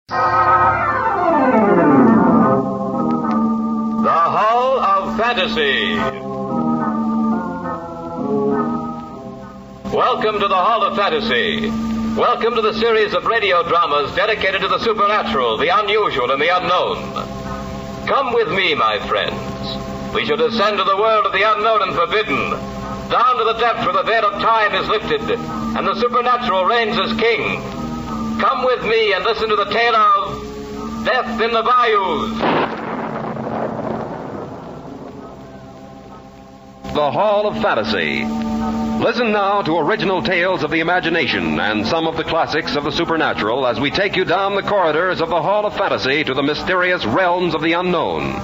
The Hall of Fantasy. Welcome to the Hall of Fantasy. Welcome to the series of radio dramas dedicated to the supernatural, the unusual, and the unknown. Come with me, my friends. We shall descend to the world of the unknown and forbidden, down to the depths where the veil of time is lifted, and the supernatural reigns as king. Come with me and listen to the tale of Death in the Bayous. The Hall of Fantasy. Listen now to original tales of the imagination and some of the classics of the supernatural as we take you down the corridors of the Hall of Fantasy to the mysterious realms of the unknown.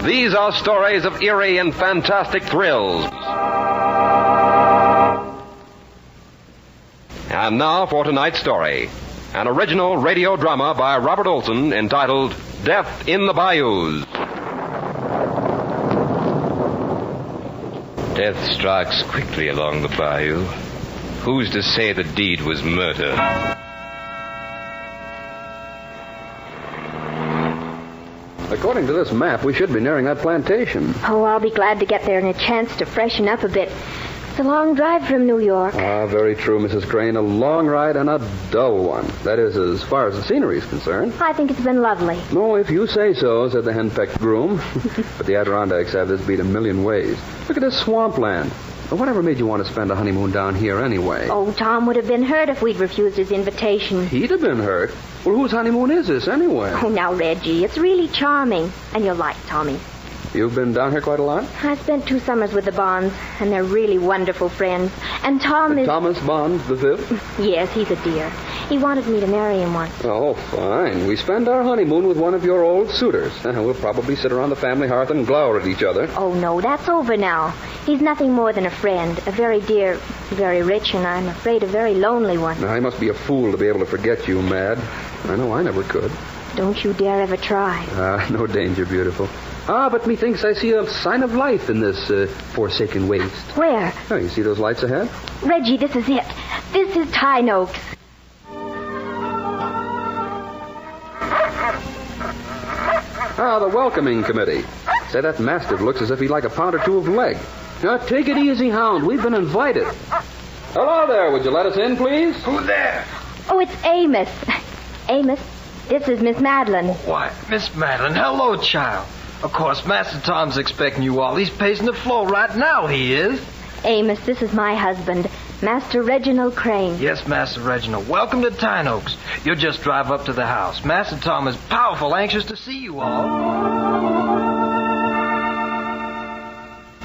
These are stories of eerie and fantastic thrills. And now for tonight's story. An original radio drama by Robert Olson entitled Death in the Bayous. Death strikes quickly along the bayou. Who's to say the deed was murder? According to this map, we should be nearing that plantation. Oh, I'll be glad to get there in a chance to freshen up a bit. It's a long drive from New York. Ah, very true, Mrs. Crane. A long ride and a dull one. That is, as far as the scenery is concerned. I think it's been lovely. No, if you say so, said the henpecked groom. But the Adirondacks have this beat a million ways. Look at this swampland. Whatever made you want to spend a honeymoon down here anyway? Oh, Tom would have been hurt if we'd refused his invitation. He'd have been hurt. Well, whose honeymoon is this anyway? Oh, now, Reggie, it's really charming. And you'll like Tommy. You've been down here quite a lot? I spent 2 summers with the Bonds, and they're really wonderful friends. And Tom is... Thomas Bond the Fifth? Yes, he's a dear. He wanted me to marry him once. Oh, fine. We spend our honeymoon with one of your old suitors. We'll probably sit around the family hearth and glower at each other. Oh, no, that's over now. He's nothing more than a friend, a very dear, very rich, and I'm afraid a very lonely one. Now, I must be a fool to be able to forget you, Mad. I know I never could. Don't you dare ever try. No danger, beautiful. But methinks I see a sign of life in this forsaken waste. Where? Oh, you see those lights ahead? Reggie, this is it. This is Tyne Oaks. The welcoming committee. Say, that mastiff looks as if he'd like a pound or two of leg. Now, take it easy, Hound. We've been invited. Hello there. Would you let us in, please? Who there? Oh, it's Amos. Amos, this is Miss Madeline. Why, Miss Madeline, hello, child. Of course, Master Tom's expecting you all. He's pacing the floor right now, he is. Amos, this is my husband, Master Reginald Crane. Yes, Master Reginald. Welcome to Tyne Oaks. You'll just drive up to the house. Master Tom is powerful anxious to see you all.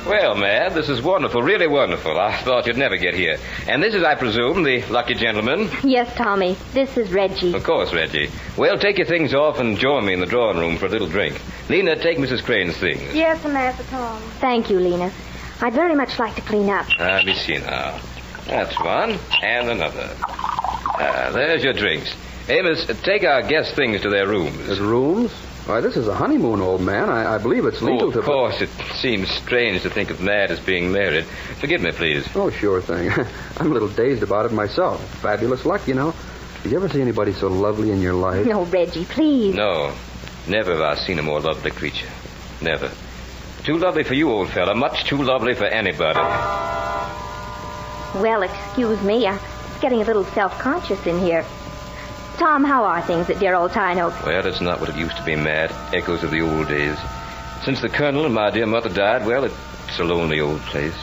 Well, Mad, this is wonderful, really wonderful. I thought you'd never get here. And this is, I presume, the lucky gentleman? Yes, Tommy. This is Reggie. Of course, Reggie. Well, take your things off and join me in the drawing room for a little drink. Lena, take Mrs. Crane's things. Yes, Master Tom. Thank you, Lena. I'd very much like to clean up. Let me see now. That's one, and another. There's your drinks. Amos, take our guest things to their rooms. His rooms? Why, this is a honeymoon, old man. I believe it's legal to... Of course, it seems strange to think of Mad as being married. Forgive me, please. Oh, sure thing. I'm a little dazed about it myself. Fabulous luck, you know. Did you ever see anybody so lovely in your life? No, Reggie, please. No. Never have I seen a more lovely creature. Never. Too lovely for you, old fella. Much too lovely for anybody. Well, excuse me. I'm getting a little self-conscious in here. Tom, how are things at dear old Tyne Oaks? Well, it's not what it used to be, Mad. Echoes of the old days. Since the Colonel and my dear mother died, well, it's a lonely old place.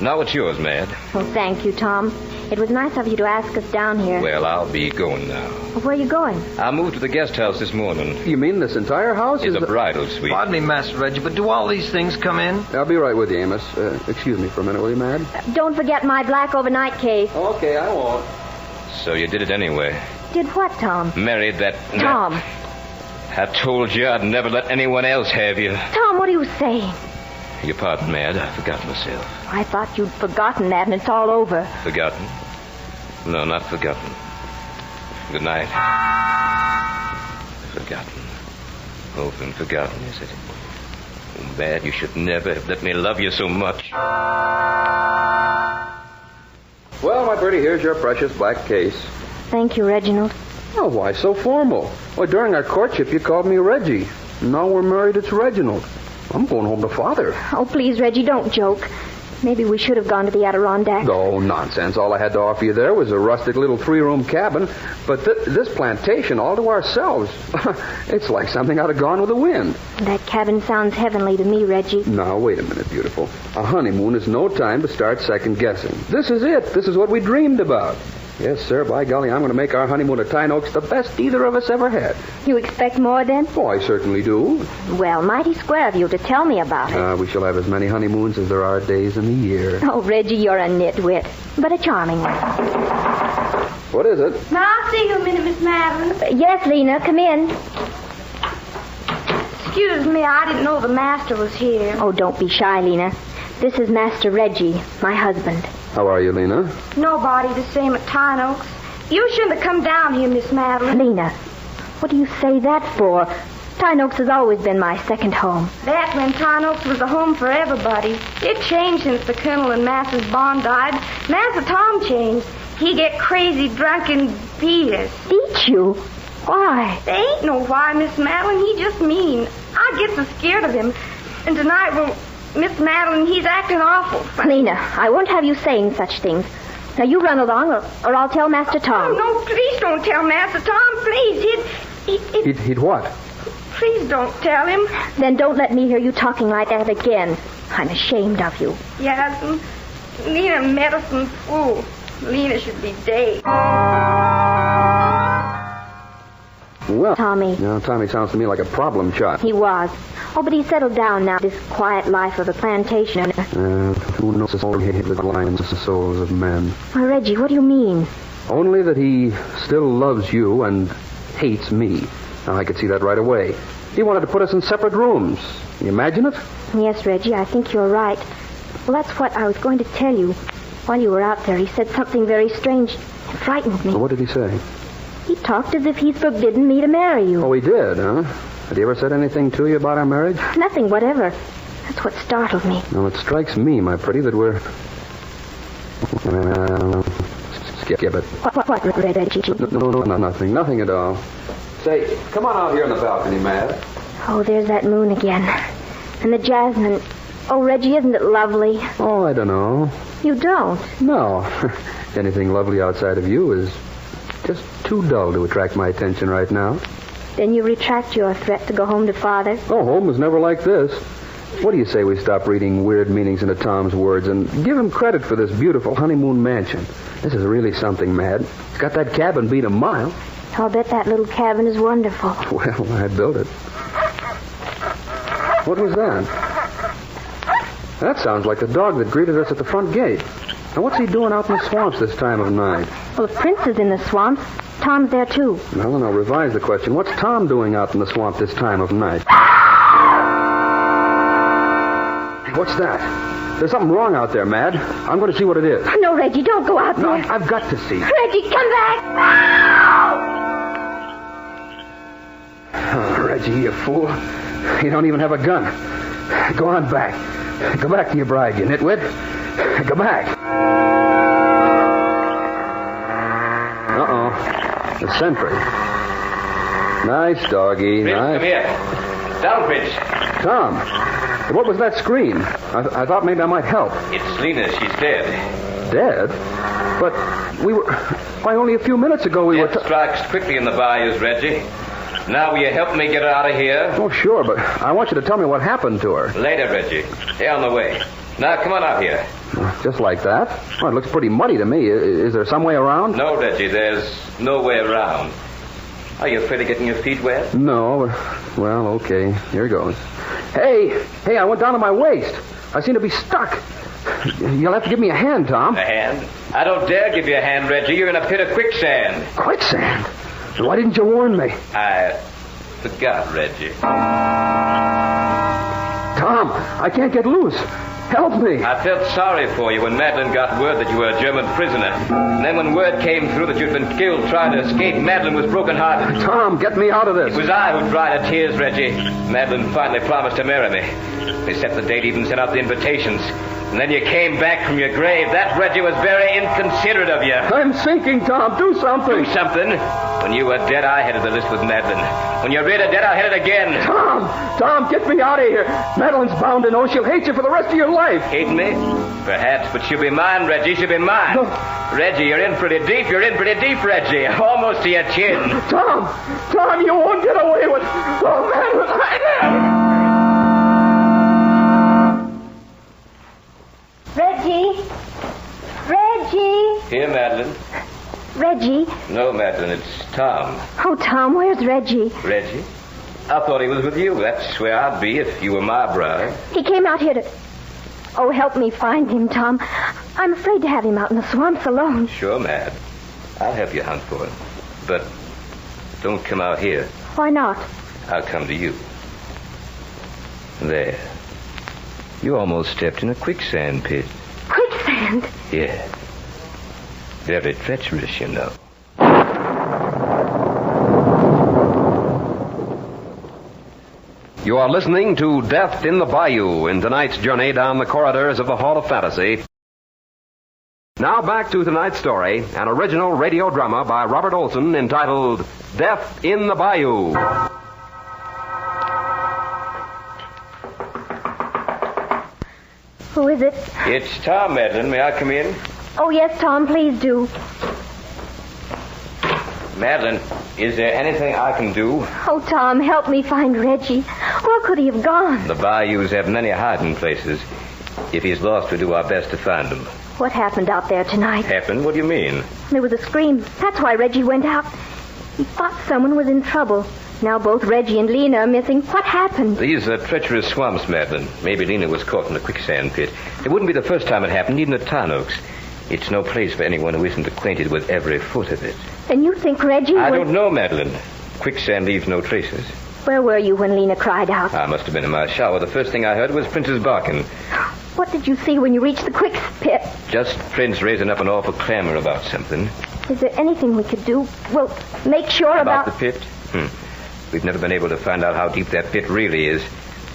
Now it's yours, Mad. Oh, thank you, Tom. It was nice of you to ask us down here. Well, I'll be going now. Where are you going? I moved to the guest house this morning. You mean this entire house? It's a bridal suite. Pardon me, Master Reggie, but do all these things come in? I'll be right with you, Amos. Excuse me for a minute, will you, Mad? Don't forget my black overnight case. Okay, I won't. So you did it anyway. Did what, Tom? Married that... Tom. I told you I'd never let anyone else have you. Tom, what are you saying? Your pardon, Mad. I forgot myself. I thought you'd forgotten that and it's all over. Forgotten? No, not forgotten. Good night. Forgotten. Oh, been forgotten, is it? Oh, Mad, you should never have let me love you so much. Well, my pretty, here's your precious black case. Thank you, Reginald. Oh, why so formal? Well, during our courtship, you called me Reggie. Now we're married, it's Reginald. I'm going home to Father. Oh, please, Reggie, don't joke. Maybe we should have gone to the Adirondacks. Oh, nonsense. All I had to offer you there was a rustic little 3-room cabin. But this plantation all to ourselves. It's like something out of Gone with the Wind. That cabin sounds heavenly to me, Reggie. Now, wait a minute, beautiful. A honeymoon is no time to start second-guessing. This is it. This is what we dreamed about. Yes, sir. By golly, I'm going to make our honeymoon at Tyne Oaks the best either of us ever had. You expect more, then? Oh, I certainly do. Well, mighty square of you to tell me about it. We shall have as many honeymoons as there are days in the year. Oh, Reggie, you're a nitwit, but a charming one. What is it? Now, I'll see you a minute, Miss Madeline. Yes, Lena, come in. Excuse me, I didn't know the master was here. Oh, don't be shy, Lena. This is Master Reggie, my husband. How are you, Lena? Nobody the same at Tyne Oaks. You shouldn't have come down here, Miss Madeline. Lena, what do you say that for? Tyne Oaks has always been my second home. That's when Tyne Oaks was a home for everybody. It changed since the Colonel and Master's Bond died. Master Tom changed. He get crazy drunk and beat us. Beat you? Why? There ain't no why, Miss Madeline. He just mean. I get so scared of him. And tonight, well, Miss Madeline, he's acting awful. Lena, I won't have you saying such things. Now, you run along, or I'll tell Master Tom. Oh, no, please don't tell Master Tom. Please, He'd what? Please don't tell him. Then don't let me hear you talking like that again. I'm ashamed of you. Yes, and Lena medicine fool. Lena should be dead. Well, Tommy. Now, Tommy sounds to me like a problem child. He was. Oh, but he's settled down now, this quiet life of the plantation. Who knows the soul hid with lions, the souls of men? Why, Reggie, what do you mean? Only that he still loves you and hates me. Now, I could see that right away. He wanted to put us in separate rooms. Can you imagine it? Yes, Reggie, I think you're right. Well, that's what I was going to tell you. While you were out there, he said something very strange. It frightened me. Well, what did he say? He talked as if he'd forbidden me to marry you. Oh, he did, huh? Had he ever said anything to you about our marriage? Nothing whatever. That's what startled me. Well, it strikes me, my pretty, that we're... skip it. What, Reggie? No, nothing. Nothing at all. Say, come on out here on the balcony, Mad. Oh, there's that moon again. And the jasmine. Oh, Reggie, isn't it lovely? Oh, I don't know. You don't? No. Anything lovely outside of you is just too dull to attract my attention right now. Then you retract your threat to go home to Father? Oh, home was never like this. What do you say we stop reading weird meanings into Tom's words and give him credit for this beautiful honeymoon mansion? This is really something, Mad. It's got that cabin beat a mile. I'll bet that little cabin is wonderful. Well, I built it. What was that? That sounds like the dog that greeted us at the front gate. Now, what's he doing out in the swamps this time of night? Well, if Prince is in the swamps, Tom's there, too. Well, then I'll revise the question. What's Tom doing out in the swamp this time of night? What's that? There's something wrong out there, Mad. I'm going to see what it is. No, Reggie, don't go out No, there. I've got to see. Reggie, come back! Oh, Reggie, you fool. You don't even have a gun. Go on back. Go back to your bride, you nitwit. Go back. Uh-oh. The sentry. Nice doggy. Prince, nice. come here. Down, Prince. Tom, what was that scream? I thought maybe I might help. It's Lena. She's dead. Dead? But we were... Why, only a few minutes ago we were... Death strikes quickly in the bayous, Reggie. Now, will you help me get her out of here? Oh, sure, but I want you to tell me what happened to her. Later, Reggie. They're on the way. Now, come on out here. Just like that? Well, it looks pretty muddy to me. Is there some way around? No, Reggie, there's no way around. Are you afraid of getting your feet wet? No. Well, okay. Here goes. Hey, I went down to my waist. I seem to be stuck. You'll have to give me a hand, Tom. A hand? I don't dare give you a hand, Reggie. You're in a pit of quicksand. Quicksand? Why didn't you warn me? I forgot, Reggie. Tom, I can't get loose. Help me. I felt sorry for you when Madeline got word that you were a German prisoner. And then when word came through that you'd been killed trying to escape, Madeline was broken-hearted. Tom, get me out of this. It was I who dried her tears, Reggie. Madeline finally promised to marry me. They set the date, even sent out the invitations. And then you came back from your grave. That, Reggie, was very inconsiderate of you. I'm sinking, Tom. Do something. Do something? When you were dead, I headed the list with Madeline. When you're really dead, I'll head it again. Tom, get me out of here. Madeline's bound to know she'll hate you for the rest of your life. Hate me? Perhaps, but she'll be mine, Reggie. She'll be mine. No. Reggie, you're in pretty deep. You're in pretty deep, Reggie. Almost to your chin. Tom, you won't get away with... Oh, Madeline, Reggie! Here, Madeline. Reggie? No, Madeline, it's Tom. Oh, Tom, where's Reggie? Reggie? I thought he was with you. That's where I'd be if you were my bride. He came out here to... Oh, help me find him, Tom. I'm afraid to have him out in the swamps alone. Sure, Mad. I'll help you hunt for him. But don't come out here. Why not? I'll come to you. There. You almost stepped in a quicksand pit. Quicksand? Yeah. Very treacherous, you know. You are listening to Death in the Bayou in tonight's journey down the corridors of the Hall of Fantasy. Now back to tonight's story, an original radio drama by Robert Olson entitled Death in the Bayou. Who is it? It's Tom, Madeline. May I come in? Oh, yes, Tom, please do. Madeline, is there anything I can do? Oh, Tom, help me find Reggie. Where could he have gone? The bayous have many hiding places. If he's lost, we'll do our best to find him. What happened out there tonight? Happened? What do you mean? There was a scream. That's why Reggie went out. He thought someone was in trouble. Now both Reggie and Lena are missing. What happened? These are treacherous swamps, Madeline. Maybe Lena was caught in the quicksand pit. It wouldn't be the first time it happened, even at Tarn Oaks. It's no place for anyone who isn't acquainted with every foot of it. And you think Reggie I was... don't know, Madeline. Quicksand leaves no traces. Where were you when Lena cried out? I must have been in my shower. The first thing I heard was Prince's barking. What did you see when you reached the quick pit? Just Prince raising up an awful clamor about something. Is there anything we could do? Well, make sure About the pit? We've never been able to find out how deep that pit really is.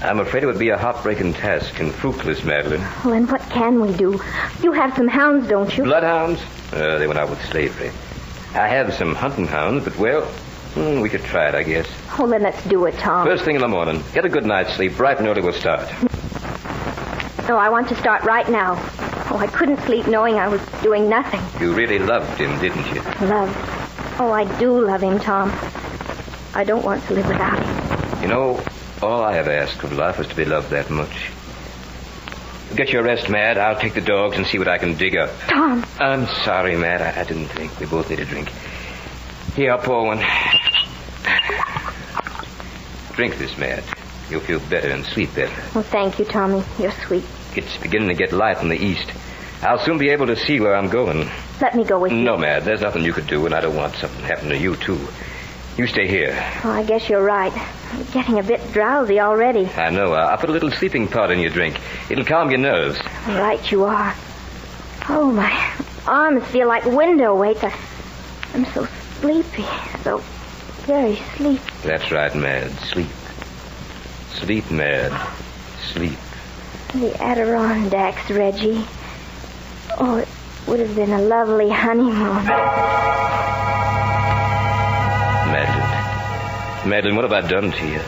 I'm afraid it would be a heartbreaking task and fruitless, Madeline. Well, then what can we do? You have some hounds, don't you? Bloodhounds? They went out with slavery. I have some hunting hounds, but, well, we could try it, I guess. Oh, then let's do it, Tom. First thing in the morning. Get a good night's sleep. Bright and early we'll start. No, I want to start right now. Oh, I couldn't sleep knowing I was doing nothing. You really loved him, didn't you? Love. Oh, I do love him, Tom. I don't want to live without him. You know, all I ever asked of life was to be loved that much. Get your rest, Mad. I'll take the dogs and see what I can dig up. Tom. I'm sorry, Mad. I didn't think. We both need a drink. Here, I'll pour one. Drink this, Mad. You'll feel better and sleep better. Well, thank you, Tommy. You're sweet. It's beginning to get light in the east. I'll soon be able to see where I'm going. Let me go with you. No, Mad. There's nothing you could do, and I don't want something to happen to you, too. You stay here. Oh, I guess you're right. I'm getting a bit drowsy already. I know. I'll put a little sleeping powder in your drink. It'll calm your nerves. Right you are. Oh, my arms feel like window weights. I'm so sleepy. So very sleepy. That's right, Mad. Sleep. Sleep, Mad. Sleep. The Adirondacks, Reggie. Oh, it would have been a lovely honeymoon. Madeline, what have I done to you?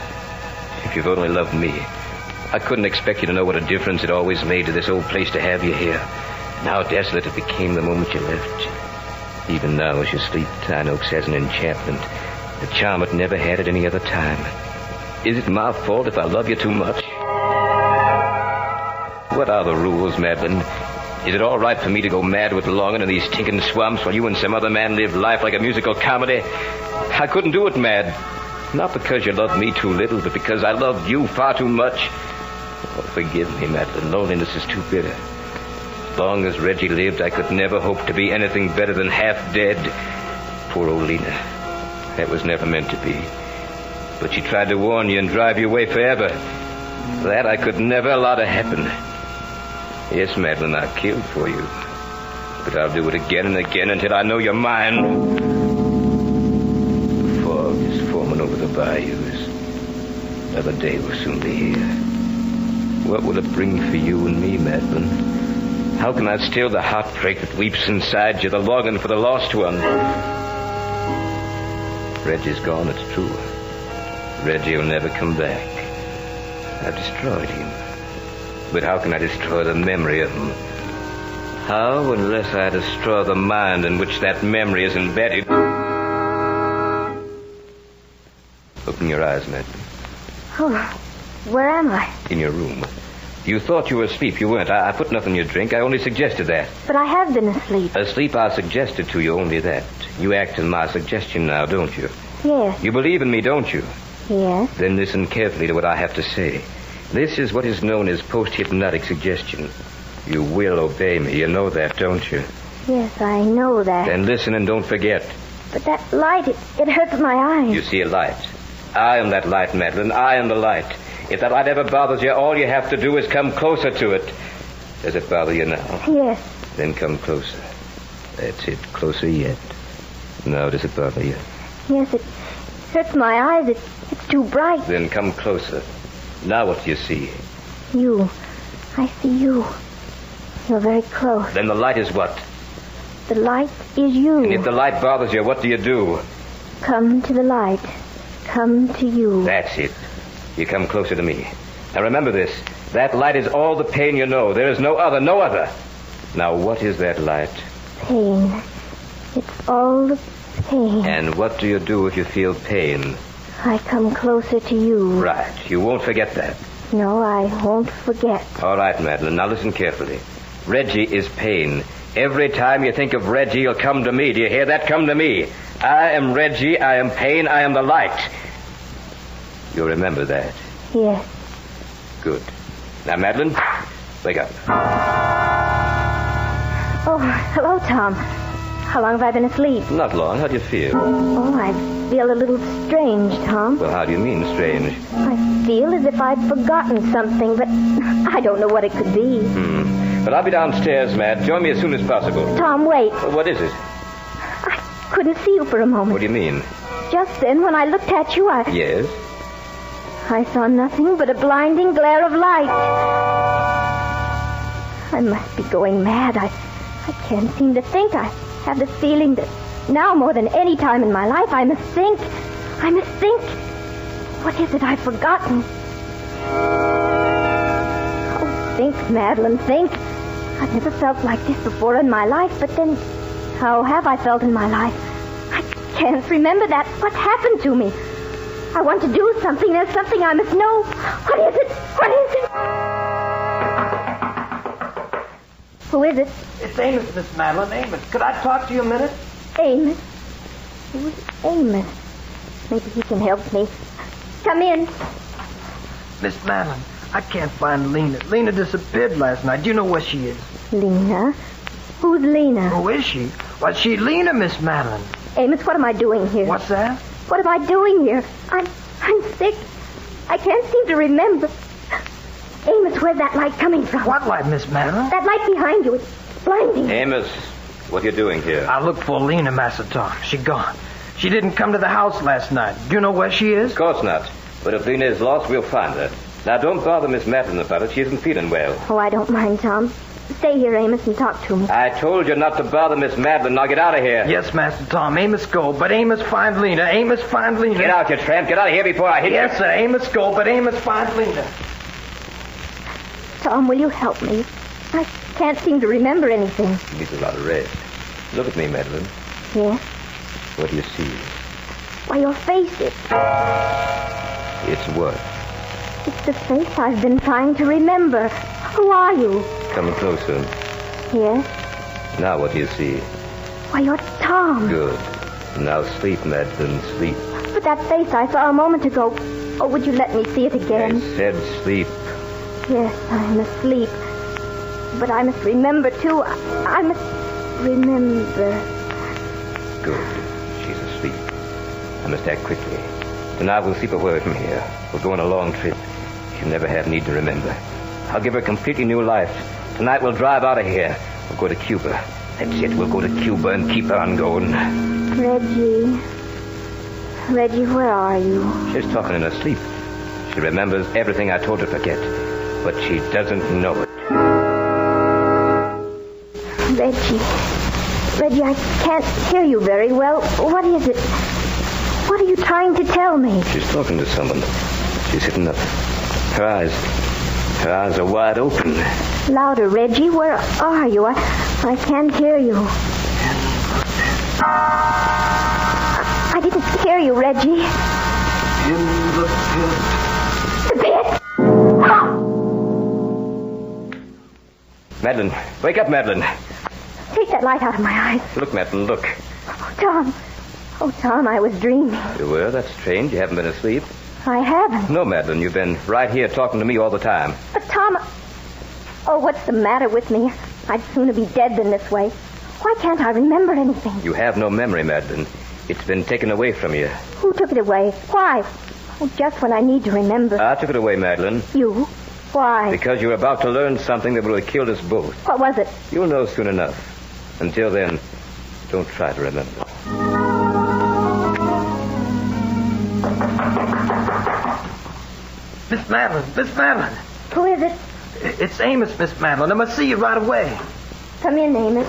If you've only loved me. I couldn't expect you to know what a difference it always made to this old place to have you here. And how desolate it became the moment you left. Even now, as you sleep, Tarn Oaks has an enchantment, a charm it never had at any other time. Is it my fault if I love you too much? What are the rules, Madeline? Is it all right for me to go mad with longing in these stinking swamps while you and some other man live life like a musical comedy? I couldn't do it, Mad. Not because you loved me too little, but because I loved you far too much. Oh, forgive me, Madeline. Loneliness is too bitter. As long as Reggie lived, I could never hope to be anything better than half dead. Poor old Lena. That was never meant to be. But she tried to warn you and drive you away forever. That I could never allow to happen. Yes, Madeline, I killed for you. But I'll do it again and again until I know you're mine. The fog is forming over the bayous. Another day will soon be here. What will it bring for you and me, Madeline? How can I still the heartbreak that weeps inside you, the longing for the lost one? Reggie's gone, it's true. Reggie will never come back. I've destroyed him. But how can I destroy the memory of him? How, unless I destroy the mind in which that memory is embedded? Open your eyes, Madeline. Oh, where am I? In your room. You thought you were asleep. You weren't. I put nothing in your drink. I only suggested that. But I have been asleep. Asleep, I suggested to you only that. You act on my suggestion now, don't you? Yes. You believe in me, don't you? Yes. Then listen carefully to what I have to say. This is what is known as post-hypnotic suggestion. You will obey me. You know that, don't you? Yes, I know that. Then listen and don't forget. But that light, it hurts my eyes. You see a light. I am that light, Madeline. I am the light. If that light ever bothers you, all you have to do is come closer to it. Does it bother you now? Yes. Then come closer. That's it. Closer yet. Now, does it bother you? Yes, it hurts my eyes. It's too bright. Then come closer. Now what do you see? You. I see you. You're very close. Then the light is what? The light is you. And if the light bothers you, what do? Come to the light. Come to you. That's it. You come closer to me. Now remember this. That light is all the pain you know. There is no other, no other. Now what is that light? Pain. It's all the pain. And what do you do if you feel pain? I come closer to you. Right. You won't forget that. No, I won't forget. All right, Madeline. Now listen carefully. Reggie is pain. Every time you think of Reggie, you'll come to me. Do you hear that? Come to me. I am Reggie. I am pain. I am the light. You'll remember that. Yes. Good. Now, Madeline, wake up. Oh, hello, Tom. How long have I been asleep? Not long. How do you feel? Oh, I feel a little strange, Tom. Well, how do you mean, strange? I feel as if I'd forgotten something, but I don't know what it could be. But I'll be downstairs, Matt. Join me as soon as possible. Tom, wait. What is it? I couldn't see you for a moment. What do you mean? Just then, when I looked at you, Yes? I saw nothing but a blinding glare of light. I must be going mad. I can't seem to think. I have the feeling that now more than any time in my life, I must think. I must think. What is it I've forgotten? Oh, think, Madeline, think. I've never felt like this before in my life, but then how have I felt in my life? I can't remember that. What happened to me? I want to do something. There's something I must know. What is it? What is it? Who is it? It's Amos, Miss Madeline. Amos, could I talk to you a minute? Amos. Who's Amos? Maybe he can help me. Come in. Miss Madeline, I can't find Lena. Lena disappeared last night. Do you know where she is? Lena? Who's Lena? Who is she? Why, she's Lena, Miss Madeline. Amos, what am I doing here? What's that? What am I doing here? I'm sick. I can't seem to remember. Amos, where's that light coming from? What light, Miss Madeline? That light behind you. It's blinding. Amos, what are you doing here? I looked for Lena, Master Tom. She gone. She didn't come to the house last night. Do you know where she is? Of course not. But if Lena is lost, we'll find her. Now, don't bother Miss Madeline about it. She isn't feeling well. Oh, I don't mind, Tom. Stay here, Amos, and talk to me. I told you not to bother Miss Madeline. Now get out of here. Yes, Master Tom. Amos go, but Amos find Lena. Amos find Lena. Get out, you tramp. Get out of here before I hit you. Yes, sir. Amos go, but Amos find Lena. Tom, will you help me? I can't seem to remember anything. You need a lot of rest. Look at me, Madeline. Yes? What do you see? Why, your face, It's what? it's the face I've been trying to remember. Who are you? Come closer. Yes? Now what do you see? Why, you're Tom. Good. Now sleep, Madeline, sleep. But that face I saw a moment ago. Oh, would you let me see it I again? said sleep. Yes, I'm asleep. But I must remember, too. I must remember. Good. She's asleep. I must act quickly. Tonight we'll sleep away from here. We'll go on a long trip. She'll never have need to remember. I'll give her a completely new life. Tonight we'll drive out of here. We'll go to Cuba. That's it. We'll go to Cuba and keep on going. Reggie. Reggie, where are you? She's talking in her sleep. She remembers everything I told her to forget. But she doesn't know it. Reggie, I can't hear you very well. What is it? What Tell me. She's talking to someone. She's sitting up. Her eyes are wide open. Louder, Reggie. Where are you? I can't hear you. I didn't hear you, Reggie. In the pit. The pit? Madeline, wake up, Madeline. Take that light out of my eyes. Look, Madeline, look. Oh, Tom. Oh, Tom, I was dreaming. You were? That's strange. You haven't been asleep. I haven't. No, Madeline, you've been right here talking to me all the time. But, Tom... Oh, what's the matter with me? I'd sooner be dead than this way. Why can't I remember anything? You have no memory, Madeline. It's been taken away from you. Who took it away? Why? Oh, just when I need to remember. I took it away, Madeline. You? Why? Because you're about to learn something that will have killed us both. What was it? You'll know soon enough. Until then, don't try to remember. Miss Madeline. Who is it? It's Amos, Miss Madeline. I must see you right away. Come in, Amos.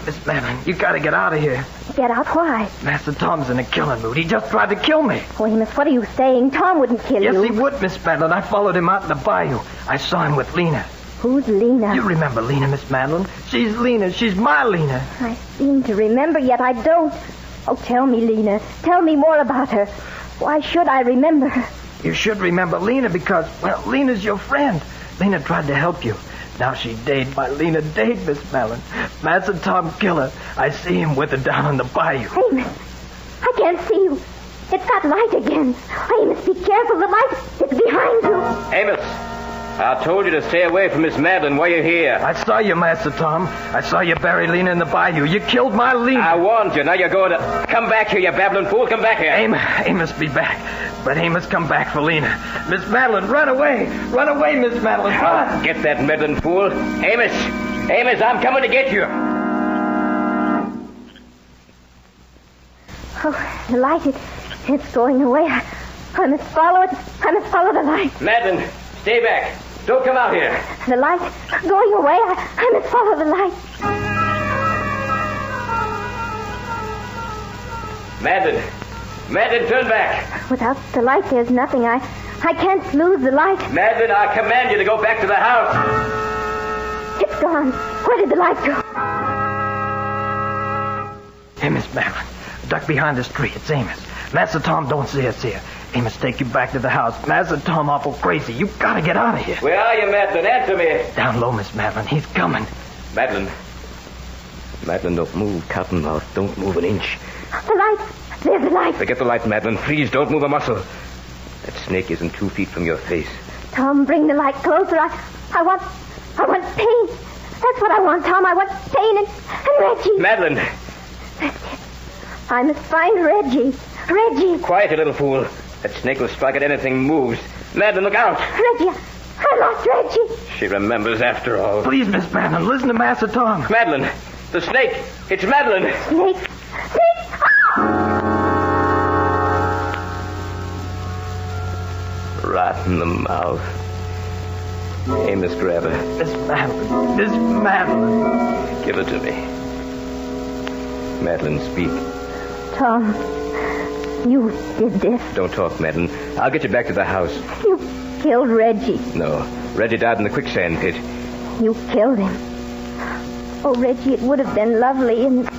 Miss Madeline, you gotta get out of here. Get out. Why? Master Tom's in a killing mood. He just tried to kill me. Oh, Amos, what are you saying? Tom wouldn't kill Yes, you. he would, Miss Madeline. I followed him out in the bayou. I saw him with Lena. Who's Lena? You remember Lena, Miss Madeline? She's Lena. She's my Lena. I seem to remember, yet I don't. Oh, tell me, Lena. Tell me more about her. Why should I remember her? You should remember Lena because, well, Lena's your friend. Lena tried to help you. Now she died. My Lena died, Miss Madeline. Master Tom killer. I see him with her down on the bayou. Amos, I can't see you. It's that light again. Amos, be careful. The light is behind you. Amos, I told you to stay away from Miss Madeline while you're here. I saw you, Master Tom. I saw you bury Lena in the bayou. You killed my Lena. I warned you. Now you're going to... Come back here, you babbling fool. Come back here. Amos, be back. But Amos, come back for Lena. Miss Madeline, run away. Run away, Miss Madeline. Run. Get that meddling fool. Amos, I'm coming to get you. Oh, the light, it's going away. I must follow it. I must follow the light. Madeline, stay back. Don't come out here. The light going away. I must follow the light. Madeline, turn back. Without the light, there's nothing. I can't lose the light. Madeline, I command you to go back to the house. It's gone. Where did the light go? Hey, Miss Madeline, duck behind this tree. It's Amos. Master Tom don't see us here. Amos, take you back to the house. Master Tom awful crazy. You gotta get out of here. Where are you, Madeline? Answer me. Down low, Miss Madeline. He's coming. Madeline, don't move, Cottonmouth. Don't move an inch. The light. There's the light. Forget the light, Madeline. Please don't move a muscle. That snake isn't 2 feet from your face. Tom, bring the light closer. I want pain. That's what I want, Tom. I want pain and Reggie. Madeline. That's it. I must find Reggie. Reggie. Quiet, you little fool. That snake will strike at anything moves. Madeline, look out. Reggie. I lost Reggie. She remembers after all. Please, Miss Madeline, listen to Master Tom. Madeline, the snake. It's Madeline. Snake. Right in the mouth. Amos, grab her. Miss Madeline. Give her to me. Madeline, speak. Tom, you did this. Don't talk, Madeline. I'll get you back to the house. You killed Reggie. No. Reggie died in the quicksand pit. You killed him. Oh, Reggie, it would have been lovely and...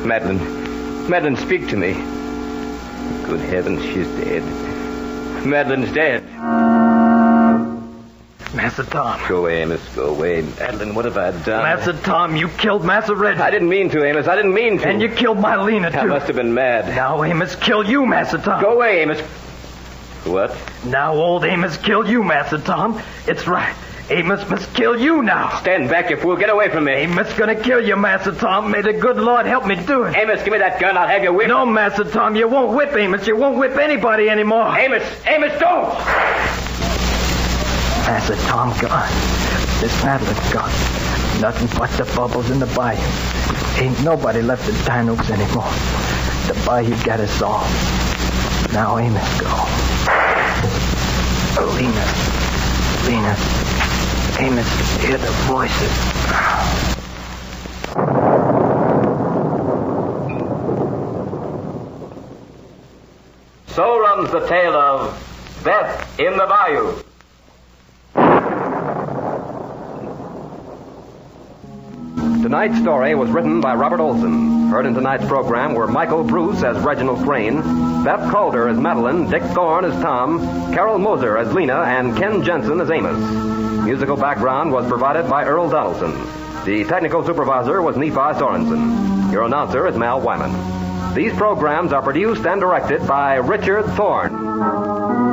Madeline, speak to me. Good heavens, she's dead. Madeline's dead. Master Tom. Go away, Amos. Go away. Madeline, what have I done? Master Tom, you killed Master Reggie. I didn't mean to, Amos. I didn't mean to. And you killed my Lena, too. I must have been mad. Now Amos kill you, Master Tom. Go away, Amos. What? Now old Amos kill you, Master Tom. It's right. Amos must kill you now. Stand back, you fool. Get away from me. Amos gonna kill you, Master Tom. May the good Lord help me do it. Amos, give me that gun. I'll have you whipped. No, Master Tom. You won't whip Amos. You won't whip anybody anymore. Amos, don't! Master Tom gone. Miss Madeline's gone. Nothing but the bubbles in the bayou. Ain't nobody left in Pine Oaks anymore. The bayou got us all. Now Amos go. Lena. Amos hear the voices. So runs the tale of Death in the Bayou. Tonight's story was written by Robert Olson. Heard in tonight's program were Michael Bruce as Reginald Crane, Beth Calder as Madeline, Dick Thorne as Tom, Carol Moser as Lena, and Ken Jensen as Amos. Musical background was provided by Earl Donaldson. The technical supervisor was Nephi Sorensen. Your announcer is Mal Wyman. These programs are produced and directed by Richard Thorne.